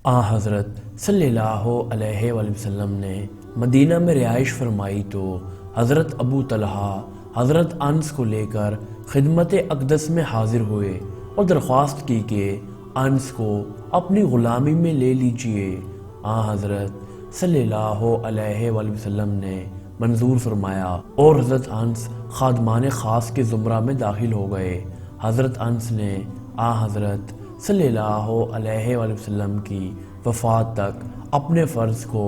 حضرت صلی اللہ علیہ وآلہ وسلم نے مدینہ میں رہائش فرمائی تو حضرت ابو طلحہ حضرت انس کو لے کر خدمت اقدس میں حاضر ہوئے اور درخواست کی کہ انس کو اپنی غلامی میں لے لیجئے۔ حضرت صلی اللہ علیہ وآلہ وسلم نے منظور فرمایا اور حضرت انس خادمان خاص کے زمرہ میں داخل ہو گئے۔ حضرت انس نے حضرت صلی اللہ علیہ وآلہ وسلم کی وفات تک اپنے فرض کو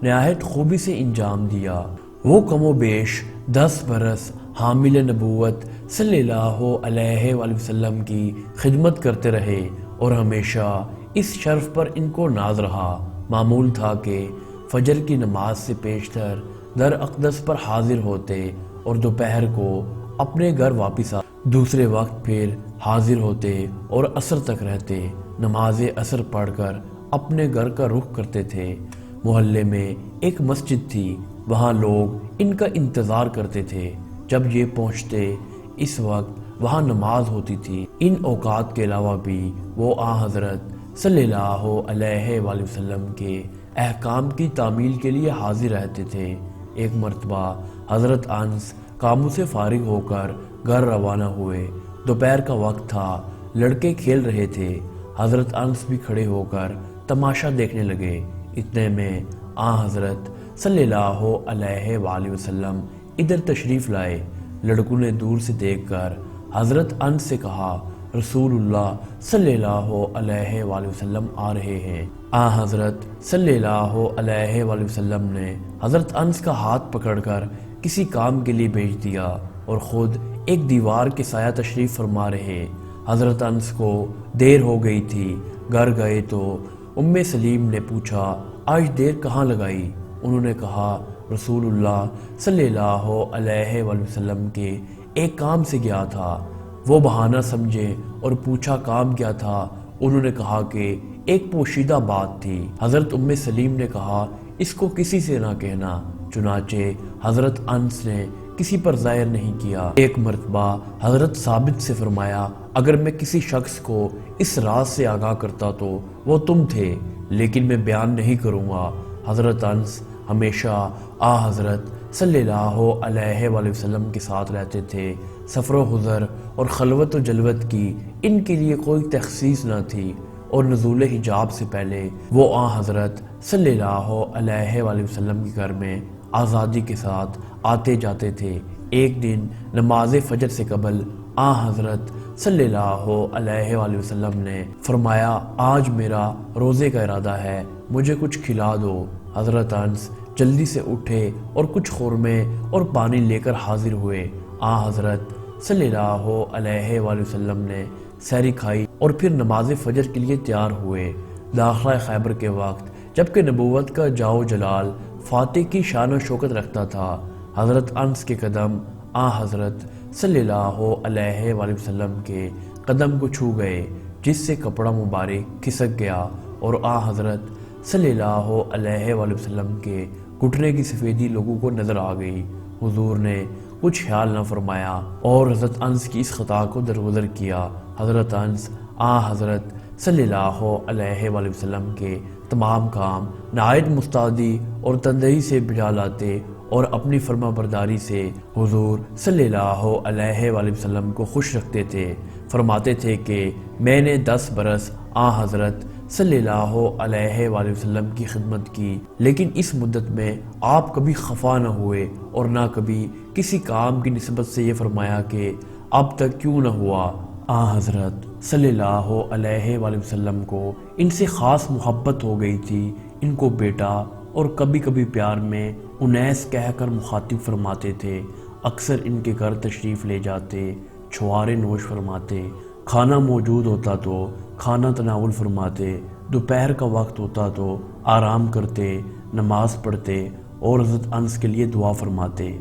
نہایت خوبی سے انجام دیا۔ وہ کم و بیش 10 برس حامل نبوت صلی اللہ علیہ وآلہ وسلم کی خدمت کرتے رہے اور ہمیشہ اس شرف پر ان کو ناز رہا۔ معمول تھا کہ فجر کی نماز سے پیشتر در اقدس پر حاضر ہوتے اور دوپہر کو اپنے گھر واپس دوسرے وقت پھر حاضر ہوتے اور عصر تک رہتے۔ نماز عصر پڑھ کر اپنے گھر کا رخ کرتے تھے۔ محلے میں ایک مسجد تھی، وہاں لوگ ان کا انتظار کرتے تھے۔ جب یہ پہنچتے اس وقت وہاں نماز ہوتی تھی۔ ان اوقات کے علاوہ بھی وہ حضرت صلی اللہ علیہ وآلہ وسلم کے احکام کی تعمیل کے لیے حاضر رہتے تھے۔ ایک مرتبہ حضرت انس کاموں سے فارغ ہو کر گھر روانہ ہوئے۔ دوپہر کا وقت تھا، لڑکے کھیل رہے تھے۔ حضرت انس بھی کھڑے ہو کر تماشا دیکھنے لگے۔ اتنے میں حضرت صلی اللہ علیہ وآلہ وسلم ادھر تشریف لائے۔ لڑکوں نے دور سے دیکھ کر حضرت انس سے کہا، رسول اللہ صلی اللہ علیہ وآلہ وسلم آ رہے ہیں۔ حضرت صلی اللہ علیہ وآلہ وسلم نے حضرت انس کا ہاتھ پکڑ کر کسی کام کے لیے بھیج دیا اور خود ایک دیوار کے سایہ تشریف فرما رہے۔ حضرت انس کو دیر ہو گئی تھی۔ گھر گئے تو سلیم نے پوچھا، آج دیر کہاں لگائی؟ انہوں نے کہا، رسول اللہ صلی اللہ علیہ وآلہ وسلم کے ایک کام سے گیا تھا۔ وہ بہانہ سمجھے اور پوچھا کام کیا تھا؟ انہوں نے کہا کہ ایک پوشیدہ بات تھی۔ حضرت سلیم نے کہا، اس کو کسی سے نہ کہنا۔ چنانچہ حضرت انس نے کسی پر ظاہر نہیں کیا۔ ایک مرتبہ حضرت ثابت سے فرمایا، اگر میں کسی شخص کو اس راز سے آگاہ کرتا تو وہ تم تھے، لیکن میں بیان نہیں کروں گا۔ حضرت انس ہمیشہ حضرت صلی اللہ علیہ وآلہ وسلم کے ساتھ رہتے تھے۔ سفر و حضر اور خلوت و جلوت کی ان کے لیے کوئی تخصیص نہ تھی اور نزول حجاب سے پہلے وہ حضرت صلی اللہ علیہ وآلہ وسلم کے گھر میں آزادی کے ساتھ آتے جاتے تھے۔ ایک دن نماز فجر سے قبل حضرت صلی اللہ علیہ وآلہ وسلم نے فرمایا، آج میرا روزے کا ارادہ ہے، مجھے کچھ کھلا دو۔ حضرت انس جلدی سے اٹھے اور کچھ خورمے اور پانی لے کر حاضر ہوئے۔ حضرت صلی اللہ علیہ وآلہ وسلم نے سحری کھائی اور پھر نماز فجر کے لیے تیار ہوئے۔ داخلہ خیبر کے وقت جبکہ نبوت کا جاؤ جلال فاتح کی شان و شوکت رکھتا تھا، حضرت انس کے قدم حضرت صلی اللہ علیہ وآلہ وسلم کے قدم کو چھو گئے، جس سے کپڑا مبارک کھسک گیا اور حضرت صلی اللہ علیہ وآلہ وسلم کے گھٹنے کی سفیدی لوگوں کو نظر آ گئی۔ حضور نے کچھ خیال نہ فرمایا اور حضرت انس کی اس خطا کو درگزر کیا۔ حضرت انس حضرت صلی اللہ علیہ وآلہ وسلم کے تمام کام نہایت مستعدی اور تندہی سے بجا لاتے اور اپنی فرما برداری سے حضور صلی اللہ علیہ وآلہ وسلم کو خوش رکھتے تھے۔ فرماتے تھے کہ میں نے 10 برس حضرت صلی اللہ علیہ وآلہ وسلم کی خدمت کی، لیکن اس مدت میں آپ کبھی خفا نہ ہوئے اور نہ کبھی کسی کام کی نسبت سے یہ فرمایا کہ اب تک کیوں نہ ہوا۔ حضرت صلی اللہ علیہ وآلہ وسلم کو ان سے خاص محبت ہو گئی تھی۔ ان کو بیٹا اور کبھی کبھی پیار میں انیس کہہ کر مخاطب فرماتے تھے۔ اکثر ان کے گھر تشریف لے جاتے، چھوارے نوش فرماتے، کھانا موجود ہوتا تو کھانا تناول فرماتے، دوپہر کا وقت ہوتا تو آرام کرتے، نماز پڑھتے اور حضرت انس کے لیے دعا فرماتے۔